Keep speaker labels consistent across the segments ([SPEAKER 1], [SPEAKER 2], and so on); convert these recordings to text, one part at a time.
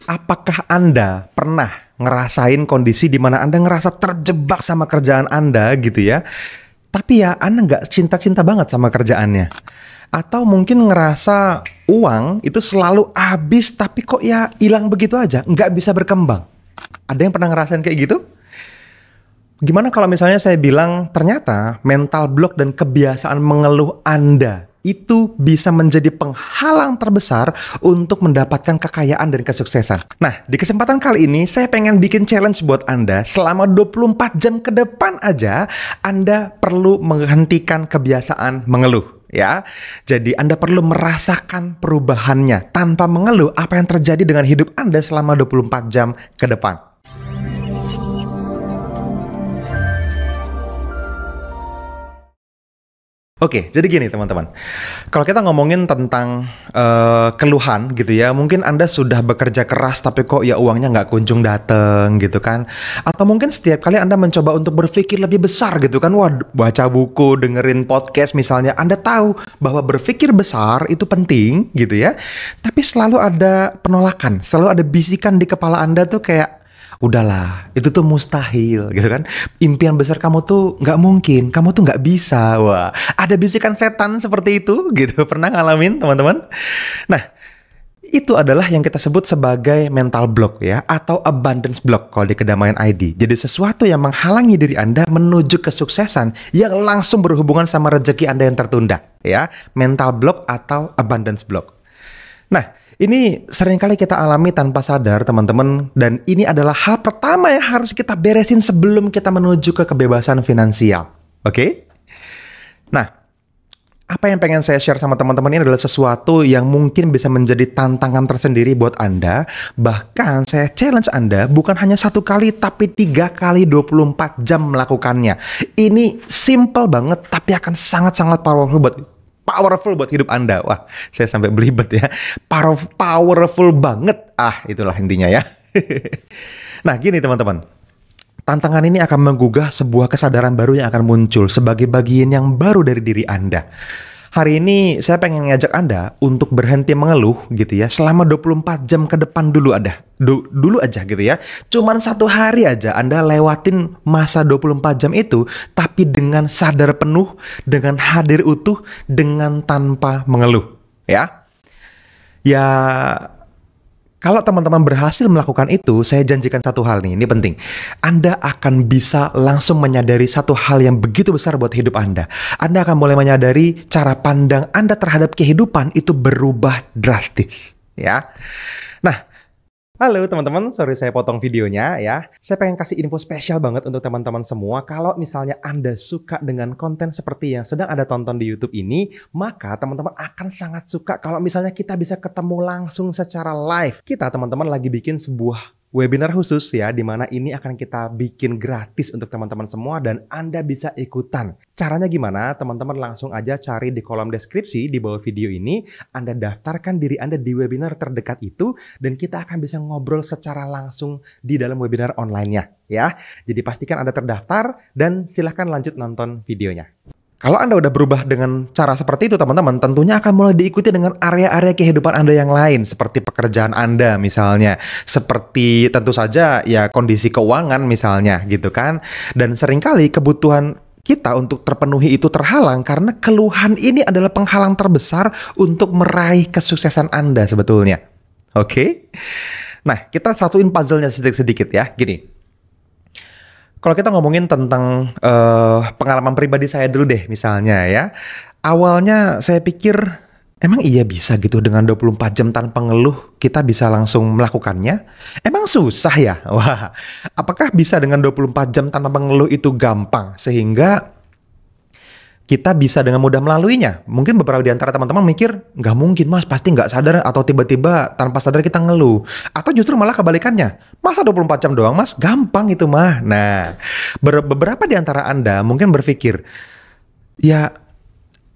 [SPEAKER 1] Apakah Anda pernah ngerasain kondisi di mana Anda ngerasa terjebak sama kerjaan Anda gitu ya? Tapi ya Anda nggak cinta-cinta banget sama kerjaannya. Atau mungkin ngerasa uang itu selalu habis tapi kok ya hilang begitu aja, nggak bisa berkembang. Ada yang pernah ngerasain kayak gitu? Gimana kalau misalnya saya bilang ternyata mental block dan kebiasaan mengeluh Anda itu bisa menjadi penghalang terbesar untuk mendapatkan kekayaan dan kesuksesan. Nah, di kesempatan kali ini saya pengen bikin challenge buat Anda. Selama 24 jam ke depan aja, Anda perlu menghentikan kebiasaan mengeluh. Ya, jadi Anda perlu merasakan perubahannya tanpa mengeluh apa yang terjadi dengan hidup Anda selama 24 jam ke depan. Oke, jadi gini teman-teman. Kalau kita ngomongin tentang keluhan gitu ya, mungkin Anda sudah bekerja keras tapi kok ya uangnya nggak kunjung dateng gitu kan. Atau mungkin setiap kali Anda mencoba untuk berpikir lebih besar gitu kan. Wah, baca buku, dengerin podcast misalnya. Anda tahu bahwa berpikir besar itu penting gitu ya. Tapi selalu ada penolakan, selalu ada bisikan di kepala Anda tuh kayak, udahlah, itu tuh mustahil gitu kan. Impian besar kamu tuh nggak mungkin, kamu tuh nggak bisa. Wah, ada bisikan setan seperti itu gitu. Pernah ngalamin teman-teman? Nah, itu adalah yang kita sebut sebagai mental block ya, atau abundance block kalau di Kedamaian ID. Jadi sesuatu yang menghalangi diri Anda menuju kesuksesan yang langsung berhubungan sama rezeki Anda yang tertunda ya. Mental block atau abundance block. Nah, ini seringkali kita alami tanpa sadar teman-teman, dan ini adalah hal pertama yang harus kita beresin sebelum kita menuju ke kebebasan finansial. Oke? Nah, apa yang pengen saya share sama teman-teman ini adalah sesuatu yang mungkin bisa menjadi tantangan tersendiri buat Anda. Bahkan saya challenge Anda bukan hanya 1 kali tapi 3 kali 24 jam melakukannya. Ini simple banget tapi akan sangat-sangat powerful buat hidup Anda. Wah, saya sampai belibet ya. Powerful banget. Itulah intinya ya. Nah, gini teman-teman. Tantangan ini akan menggugah sebuah kesadaran baru yang akan muncul sebagai bagian yang baru dari diri Anda. Hari ini saya pengen ngajak Anda untuk berhenti mengeluh gitu ya. Selama 24 jam ke depan dulu aja gitu ya. Cuman 1 hari aja Anda lewatin masa 24 jam itu, tapi dengan sadar penuh, dengan hadir utuh, dengan tanpa mengeluh ya. Ya, kalau teman-teman berhasil melakukan itu, saya janjikan satu hal nih, ini penting. Anda akan bisa langsung menyadari satu hal yang begitu besar buat hidup Anda. Anda akan mulai menyadari cara pandang Anda terhadap kehidupan itu berubah drastis, ya. Nah, halo teman-teman, sorry saya potong videonya ya. Saya pengen kasih info spesial banget untuk teman-teman semua. Kalau misalnya Anda suka dengan konten seperti yang sedang Anda tonton di YouTube ini, maka teman-teman akan sangat suka kalau misalnya kita bisa ketemu langsung secara live. Kita teman-teman lagi bikin sebuah webinar khusus ya, di mana ini akan kita bikin gratis untuk teman-teman semua dan Anda bisa ikutan. Caranya gimana? Teman-teman langsung aja cari di kolom deskripsi di bawah video ini. Anda daftarkan diri Anda di webinar terdekat itu dan kita akan bisa ngobrol secara langsung di dalam webinar online-nya ya. Jadi pastikan Anda terdaftar dan silahkan lanjut nonton videonya. Kalau Anda udah berubah dengan cara seperti itu teman-teman, tentunya akan mulai diikuti dengan area-area kehidupan Anda yang lain, seperti pekerjaan Anda misalnya, seperti tentu saja ya kondisi keuangan misalnya gitu kan. Dan seringkali kebutuhan kita untuk terpenuhi itu terhalang karena keluhan ini adalah penghalang terbesar untuk meraih kesuksesan Anda sebetulnya. Oke? Nah, kita satuin puzzle-nya sedikit-sedikit ya, gini. Kalau kita ngomongin tentang pengalaman pribadi saya dulu deh misalnya ya. Awalnya saya pikir emang iya bisa gitu dengan 24 jam tanpa ngeluh kita bisa langsung melakukannya? Emang susah ya? Wah, apakah bisa dengan 24 jam tanpa mengeluh itu gampang sehingga kita bisa dengan mudah melaluinya? Mungkin beberapa di antara teman-teman mikir, nggak mungkin mas, pasti nggak sadar atau tiba-tiba tanpa sadar kita ngeluh. Atau justru malah kebalikannya, masa 24 jam doang mas? Gampang itu mah. Nah, beberapa di antara Anda mungkin berpikir, ya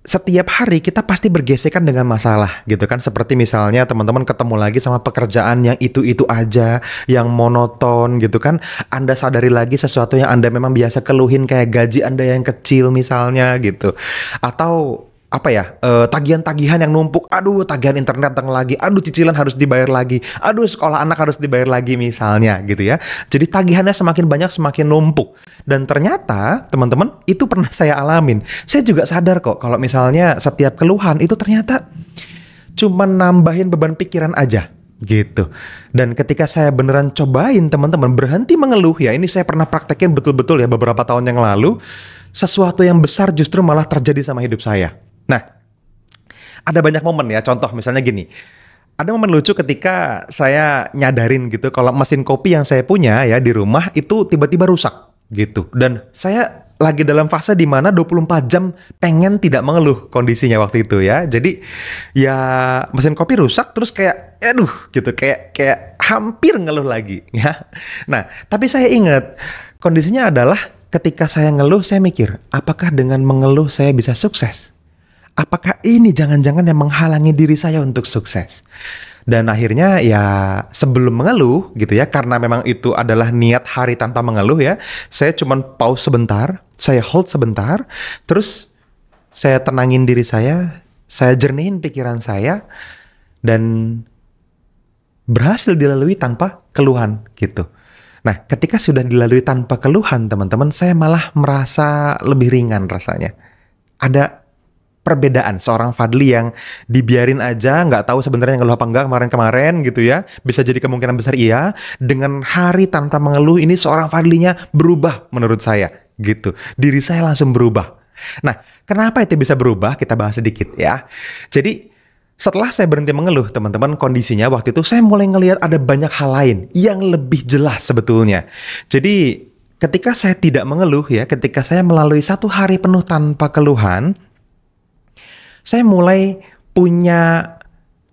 [SPEAKER 1] setiap hari kita pasti bergesekan dengan masalah gitu kan. Seperti misalnya teman-teman ketemu lagi sama pekerjaan yang itu-itu aja, yang monoton gitu kan. Anda sadari lagi sesuatu yang Anda memang biasa keluhin kayak gaji Anda yang kecil misalnya gitu. Atau apa ya, tagihan-tagihan yang numpuk. Aduh, tagihan internet datang lagi. Aduh, cicilan harus dibayar lagi. Aduh, sekolah anak harus dibayar lagi misalnya gitu ya. Jadi tagihannya semakin banyak, semakin numpuk. Dan ternyata teman-teman itu pernah saya alamin. Saya juga sadar kok kalau misalnya setiap keluhan itu ternyata cuma nambahin beban pikiran aja gitu. Dan ketika saya beneran cobain teman-teman berhenti mengeluh, ya ini saya pernah praktekin betul-betul ya beberapa tahun yang lalu, sesuatu yang besar justru malah terjadi sama hidup saya. Nah, ada banyak momen ya, contoh misalnya gini. Ada momen lucu ketika saya nyadarin gitu kalau mesin kopi yang saya punya ya di rumah itu tiba-tiba rusak gitu. Dan saya lagi dalam fase di mana 24 jam pengen tidak mengeluh kondisinya waktu itu ya. Jadi ya mesin kopi rusak terus kayak aduh gitu kayak hampir ngeluh lagi ya. Nah, tapi saya ingat kondisinya adalah ketika saya ngeluh saya mikir, apakah dengan mengeluh saya bisa sukses? Apakah ini jangan-jangan yang menghalangi diri saya untuk sukses? Dan akhirnya ya sebelum mengeluh gitu ya, karena memang itu adalah niat hari tanpa mengeluh ya, saya cuman pause sebentar, saya hold sebentar, terus saya tenangin diri saya jernihin pikiran saya, dan berhasil dilalui tanpa keluhan gitu. Nah, ketika sudah dilalui tanpa keluhan teman-teman, saya malah merasa lebih ringan rasanya. Ada perbedaan seorang Fadli yang dibiarin aja nggak tahu sebenarnya ngeluh apa enggak kemarin-kemarin gitu ya, bisa jadi kemungkinan besar iya, dengan hari tanpa mengeluh ini seorang Fadlinya berubah menurut saya gitu, diri saya langsung berubah. Nah, kenapa itu bisa berubah kita bahas sedikit ya. Jadi setelah saya berhenti mengeluh teman-teman, kondisinya waktu itu saya mulai ngelihat ada banyak hal lain yang lebih jelas sebetulnya. Jadi ketika saya tidak mengeluh ya, ketika saya melalui satu hari penuh tanpa keluhan, saya mulai punya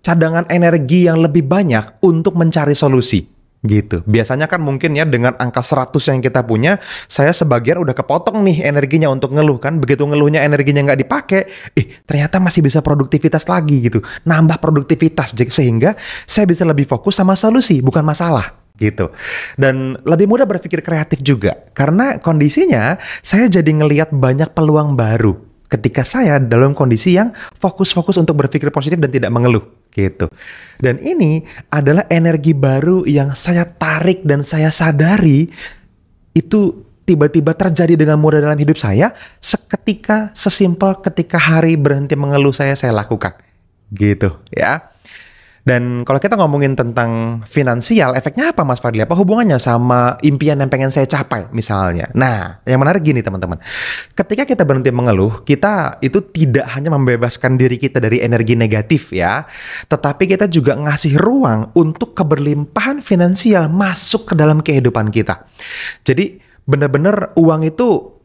[SPEAKER 1] cadangan energi yang lebih banyak untuk mencari solusi gitu. Biasanya kan mungkin ya dengan angka 100 yang kita punya, saya sebagian udah kepotong nih energinya untuk ngeluh kan. Begitu ngeluhnya energinya nggak dipakai, ternyata masih bisa produktivitas lagi gitu. Nambah produktivitas sehingga saya bisa lebih fokus sama solusi, bukan masalah gitu. Dan lebih mudah berpikir kreatif juga. Karena kondisinya saya jadi ngelihat banyak peluang baru ketika saya dalam kondisi yang fokus-fokus untuk berpikir positif dan tidak mengeluh gitu. Dan ini adalah energi baru yang saya tarik dan saya sadari itu tiba-tiba terjadi dengan mudah dalam hidup saya seketika, sesimpel ketika hari berhenti mengeluh saya lakukan gitu ya. Dan kalau kita ngomongin tentang finansial, efeknya apa Mas Fadli? Apa hubungannya sama impian yang pengen saya capai misalnya? Nah, yang menarik gini teman-teman. Ketika kita berhenti mengeluh, kita itu tidak hanya membebaskan diri kita dari energi negatif ya, tetapi kita juga ngasih ruang untuk keberlimpahan finansial masuk ke dalam kehidupan kita. Jadi benar-benar uang itu,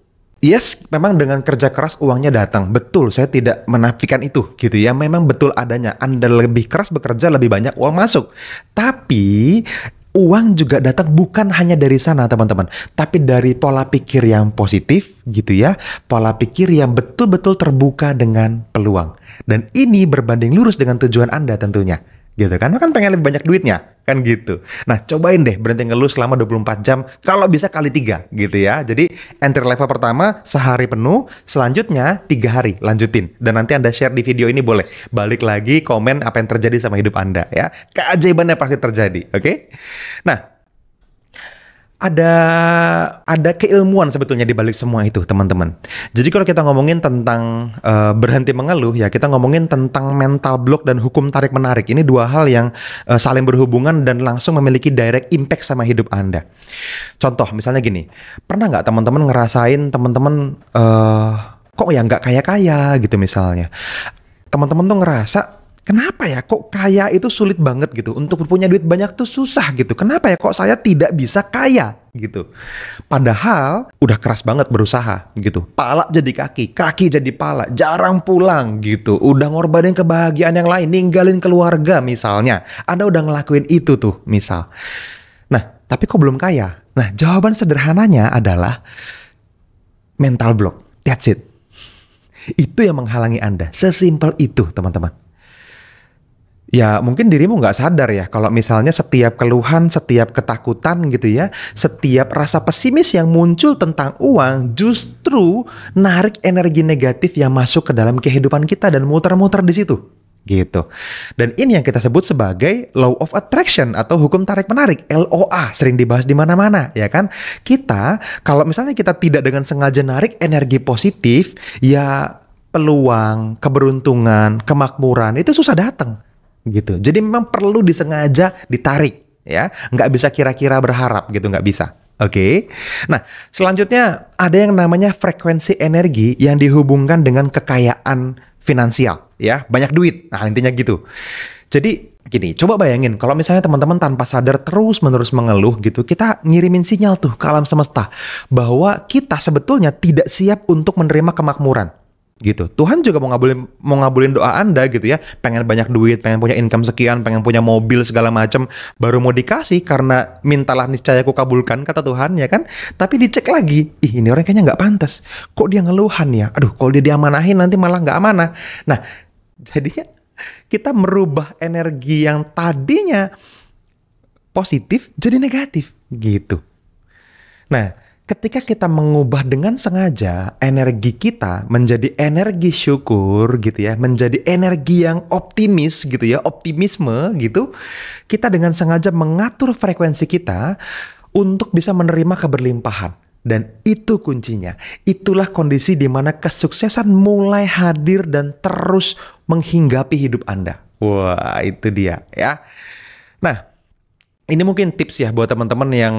[SPEAKER 1] yes, memang dengan kerja keras uangnya datang. Betul, saya tidak menafikan itu gitu ya. Memang betul adanya. Anda lebih keras bekerja, lebih banyak uang masuk. Tapi uang juga datang bukan hanya dari sana teman-teman, tapi dari pola pikir yang positif gitu ya. Pola pikir yang betul-betul terbuka dengan peluang. Dan ini berbanding lurus dengan tujuan Anda tentunya. Gitu kan, pengen lebih banyak duitnya kan gitu. Nah, cobain deh berhenti ngeluh selama 24 jam, kalau bisa kali 3 gitu ya. Jadi entry level pertama sehari penuh, selanjutnya 3 hari lanjutin. Dan nanti Anda share di video ini boleh. Balik lagi komen apa yang terjadi sama hidup Anda ya. Keajaibannya pasti terjadi, oke? Nah, ada keilmuan sebetulnya di balik semua itu teman-teman. Jadi kalau kita ngomongin tentang berhenti mengeluh ya, kita ngomongin tentang mental block dan hukum tarik menarik. Ini dua hal yang saling berhubungan dan langsung memiliki direct impact sama hidup Anda. Contoh misalnya gini, pernah nggak teman-teman ngerasain teman-teman kok ya nggak kaya-kaya gitu misalnya. Teman-teman tuh ngerasa, kenapa ya kok kaya itu sulit banget gitu, untuk punya duit banyak tuh susah gitu. Kenapa ya kok saya tidak bisa kaya gitu. Padahal udah keras banget berusaha gitu. Pala jadi kaki, kaki jadi pala, jarang pulang gitu. Udah ngorbanin kebahagiaan yang lain, ninggalin keluarga misalnya. Anda udah ngelakuin itu tuh misal. Nah, tapi kok belum kaya? Nah, jawaban sederhananya adalah mental block. That's it. Itu yang menghalangi Anda. Sesimpel itu teman-teman. Ya mungkin dirimu nggak sadar ya kalau misalnya setiap keluhan, setiap ketakutan gitu ya, setiap rasa pesimis yang muncul tentang uang justru narik energi negatif yang masuk ke dalam kehidupan kita dan muter-muter di situ. Gitu. Dan ini yang kita sebut sebagai law of attraction atau hukum tarik-menarik, LOA, sering dibahas di mana-mana, ya kan? Kita kalau misalnya kita tidak dengan sengaja narik energi positif, ya peluang, keberuntungan, kemakmuran itu susah datang gitu. Jadi memang perlu disengaja ditarik ya, nggak bisa kira-kira berharap gitu, nggak bisa. Oke. Nah, selanjutnya ada yang namanya frekuensi energi yang dihubungkan dengan kekayaan finansial ya, banyak duit. Nah, intinya gitu. Jadi gini, coba bayangin kalau misalnya teman-teman tanpa sadar terus-menerus mengeluh gitu, kita ngirimin sinyal tuh ke alam semesta bahwa kita sebetulnya tidak siap untuk menerima kemakmuran. Gitu. Tuhan juga mau ngabulin doa Anda gitu ya. Pengen banyak duit, pengen punya income sekian, pengen punya mobil segala macam, baru mau dikasih karena mintalah niscaya aku kabulkan kata Tuhan ya kan. Tapi dicek lagi, ih ini orang kayaknya nggak pantas. Kok dia ngeluhan ya? Aduh, kalau dia diamanahin nanti malah nggak amanah. Nah, jadinya kita merubah energi yang tadinya positif jadi negatif gitu. Nah, ketika kita mengubah dengan sengaja energi kita menjadi energi syukur gitu ya, menjadi energi yang optimis gitu ya, optimisme gitu, kita dengan sengaja mengatur frekuensi kita untuk bisa menerima keberlimpahan. Dan itu kuncinya. Itulah kondisi di mana kesuksesan mulai hadir dan terus menghinggapi hidup Anda. Wah, itu dia ya. Nah, ini mungkin tips ya buat teman-teman yang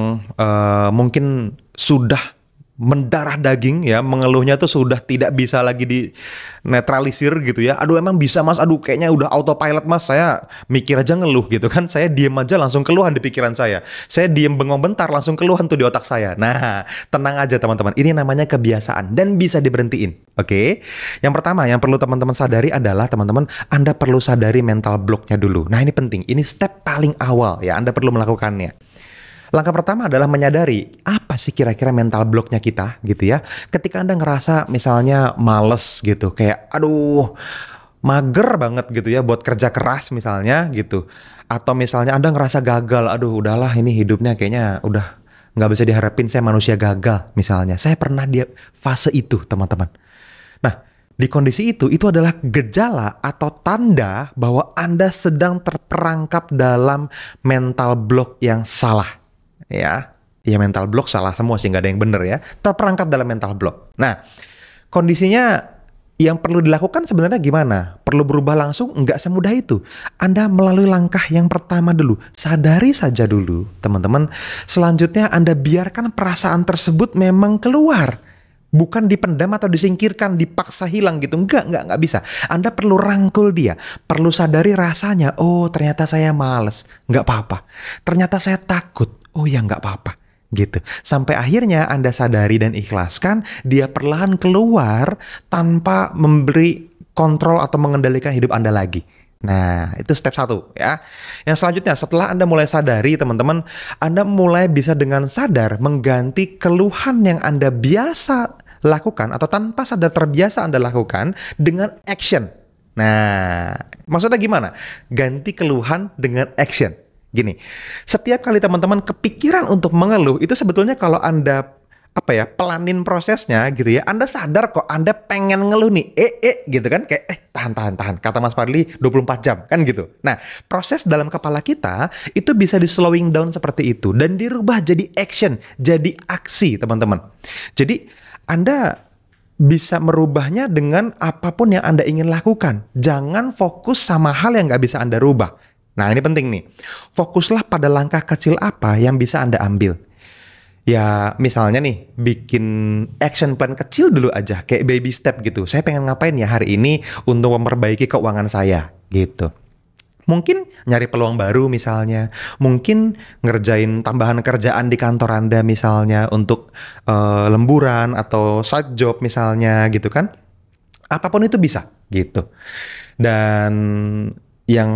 [SPEAKER 1] mungkin sudah mendarah daging ya, mengeluhnya tuh sudah tidak bisa lagi dinetralisir gitu ya. Aduh emang bisa mas, aduh kayaknya udah autopilot mas, saya mikir aja ngeluh gitu kan. Saya diem aja langsung keluhan di pikiran saya. Saya diem bengong bentar langsung keluhan tuh di otak saya. Nah tenang aja teman-teman, ini namanya kebiasaan dan bisa diberhentiin. Oke? Yang pertama yang perlu teman-teman sadari adalah teman-teman, Anda perlu sadari mental blocknya dulu. Nah ini penting, ini step paling awal ya, Anda perlu melakukannya. Langkah pertama adalah menyadari apa sih kira-kira mental blocknya kita gitu ya. Ketika Anda ngerasa misalnya males gitu, kayak aduh mager banget gitu ya buat kerja keras misalnya gitu. Atau misalnya Anda ngerasa gagal, aduh udahlah ini hidupnya kayaknya udah nggak bisa diharapin, saya manusia gagal misalnya. Saya pernah di fase itu teman-teman. Nah di kondisi itu adalah gejala atau tanda bahwa Anda sedang terperangkap dalam mental block yang salah. Ya mental block salah semua sih, nggak ada yang bener ya, terperangkap dalam mental block. Nah kondisinya yang perlu dilakukan sebenarnya gimana? Perlu berubah langsung? Nggak semudah itu. Anda melalui langkah yang pertama dulu, sadari saja dulu teman-teman. Selanjutnya Anda biarkan perasaan tersebut memang keluar, bukan dipendam atau disingkirkan, dipaksa hilang gitu. Nggak bisa. Anda perlu rangkul dia, perlu sadari rasanya. Oh ternyata saya males, nggak apa-apa. Ternyata saya takut, oh ya nggak apa-apa gitu. Sampai akhirnya Anda sadari dan ikhlaskan, dia perlahan keluar tanpa memberi kontrol atau mengendalikan hidup Anda lagi. Nah, itu step 1 ya. Yang selanjutnya, setelah Anda mulai sadari teman-teman, Anda mulai bisa dengan sadar mengganti keluhan yang Anda biasa lakukan atau tanpa sadar terbiasa Anda lakukan dengan action. Nah, maksudnya gimana? Ganti keluhan dengan action. Gini, setiap kali teman-teman kepikiran untuk mengeluh, itu sebetulnya kalau Anda pelanin prosesnya gitu ya, Anda sadar kok Anda pengen ngeluh nih, gitu kan, kayak tahan, kata Mas Fadli 24 jam kan gitu. Nah, proses dalam kepala kita itu bisa di slowing down seperti itu dan dirubah jadi action, jadi aksi teman-teman. Jadi Anda bisa merubahnya dengan apapun yang Anda ingin lakukan. Jangan fokus sama hal yang nggak bisa Anda rubah. Nah ini penting nih, fokuslah pada langkah kecil apa yang bisa Anda ambil. Ya misalnya nih, bikin action plan kecil dulu aja, kayak baby step gitu. Saya pengen ngapain ya hari ini untuk memperbaiki keuangan saya gitu. Mungkin nyari peluang baru misalnya, mungkin ngerjain tambahan kerjaan di kantor Anda misalnya untuk lemburan atau side job misalnya gitu kan. Apapun itu bisa gitu. Dan yang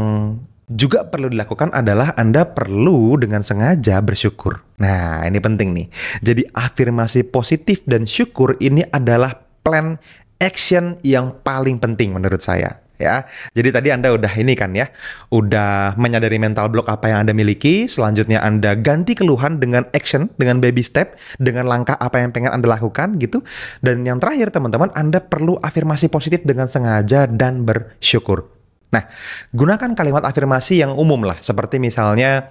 [SPEAKER 1] juga perlu dilakukan adalah Anda perlu dengan sengaja bersyukur. Nah, ini penting nih. Jadi afirmasi positif dan syukur ini adalah plan action yang paling penting menurut saya. ya. Jadi tadi Anda udah ini kan ya, udah menyadari mental block apa yang Anda miliki, selanjutnya Anda ganti keluhan dengan action, dengan baby step, dengan langkah apa yang pengen Anda lakukan gitu. Dan yang terakhir teman-teman, Anda perlu afirmasi positif dengan sengaja dan bersyukur. Nah, gunakan kalimat afirmasi yang umum lah, seperti misalnya,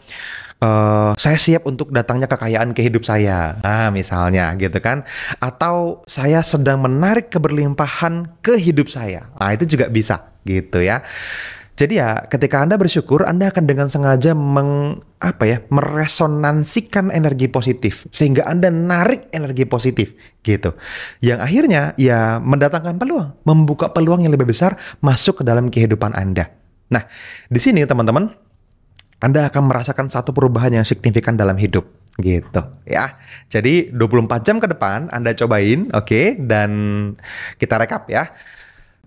[SPEAKER 1] saya siap untuk datangnya kekayaan ke hidup saya. Nah, misalnya gitu kan. Atau saya sedang menarik keberlimpahan ke hidup saya. Nah, itu juga bisa gitu ya. Jadi ya, ketika Anda bersyukur, Anda akan dengan sengaja meresonansikan energi positif sehingga Anda narik energi positif gitu. Yang akhirnya ya mendatangkan peluang, membuka peluang yang lebih besar masuk ke dalam kehidupan Anda. Nah, di sini teman-teman, Anda akan merasakan satu perubahan yang signifikan dalam hidup gitu ya. Jadi 24 jam ke depan Anda cobain, oke? Dan kita rekap ya.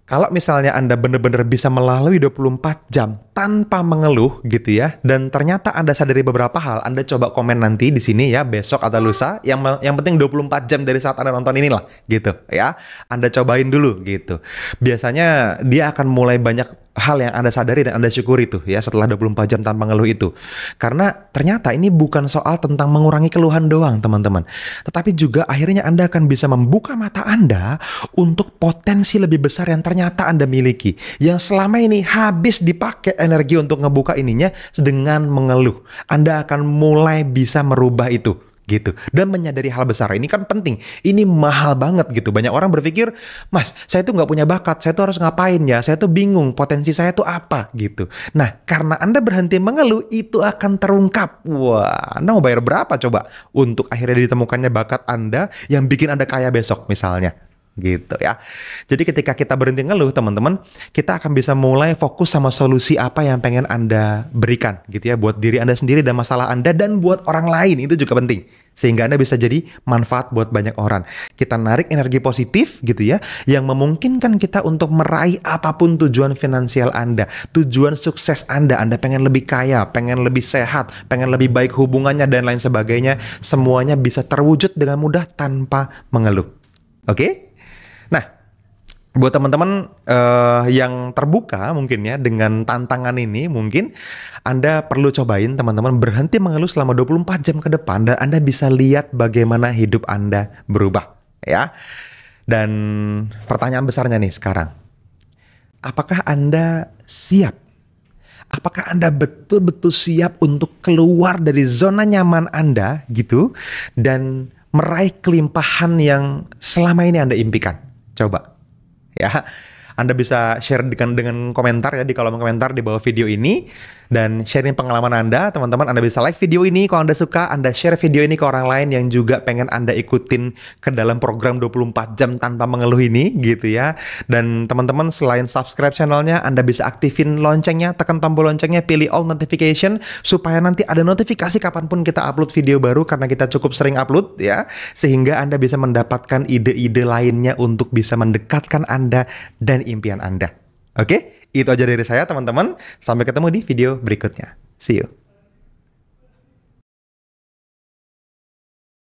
[SPEAKER 1] Kalau misalnya Anda benar-benar bisa melalui 24 jam tanpa mengeluh gitu ya, dan ternyata Anda sadari beberapa hal, Anda coba komen nanti di sini ya, besok atau lusa, yang penting 24 jam dari saat Anda nonton inilah gitu ya. Anda cobain dulu gitu. Biasanya dia akan mulai banyak hal yang Anda sadari dan Anda syukuri tuh ya setelah 24 jam tanpa ngeluh itu. Karena ternyata ini bukan soal tentang mengurangi keluhan doang teman-teman. Tetapi juga akhirnya Anda akan bisa membuka mata Anda untuk potensi lebih besar yang ternyata Anda miliki. Yang selama ini habis dipakai energi untuk ngebuka ininya dengan mengeluh. Anda akan mulai bisa merubah itu. Gitu. Dan menyadari hal besar ini kan penting. Ini mahal banget gitu. Banyak orang berpikir, Mas, saya tuh nggak punya bakat, saya tuh harus ngapain ya, saya tuh bingung, potensi saya tuh apa gitu. Nah, karena Anda berhenti mengeluh, itu akan terungkap. Wah, Anda mau bayar berapa coba untuk akhirnya ditemukannya bakat Anda yang bikin Anda kaya besok misalnya. Gitu ya. Jadi ketika kita berhenti ngeluh teman-teman, kita akan bisa mulai fokus sama solusi apa yang pengen Anda berikan gitu ya, buat diri Anda sendiri dan masalah Anda, dan buat orang lain. Itu juga penting, sehingga Anda bisa jadi manfaat buat banyak orang. Kita narik energi positif gitu ya, yang memungkinkan kita untuk meraih apapun tujuan finansial Anda, tujuan sukses Anda pengen lebih kaya, pengen lebih sehat, pengen lebih baik hubungannya dan lain sebagainya. Semuanya bisa terwujud dengan mudah tanpa mengeluh. Oke? Nah, buat teman-teman yang terbuka mungkin ya dengan tantangan ini, mungkin Anda perlu cobain teman-teman berhenti mengeluh selama 24 jam ke depan, dan Anda bisa lihat bagaimana hidup Anda berubah ya. Dan pertanyaan besarnya nih sekarang, apakah Anda siap? Apakah Anda betul-betul siap untuk keluar dari zona nyaman Anda gitu dan meraih kelimpahan yang selama ini Anda impikan? Coba ya, Anda bisa share dengan komentar ya di kolom komentar di bawah video ini, dan sharing pengalaman Anda teman-teman. Anda bisa like video ini kalau Anda suka, Anda share video ini ke orang lain yang juga pengen Anda ikutin ke dalam program 24 jam tanpa mengeluh ini gitu ya. Dan teman-teman selain subscribe channelnya, Anda bisa aktifin loncengnya, tekan tombol loncengnya, pilih all notification supaya nanti ada notifikasi kapanpun kita upload video baru, karena kita cukup sering upload ya, sehingga Anda bisa mendapatkan ide-ide lainnya untuk bisa mendekatkan Anda dan impian Anda. Oke? Itu aja dari saya teman-teman. Sampai ketemu di video berikutnya. See you.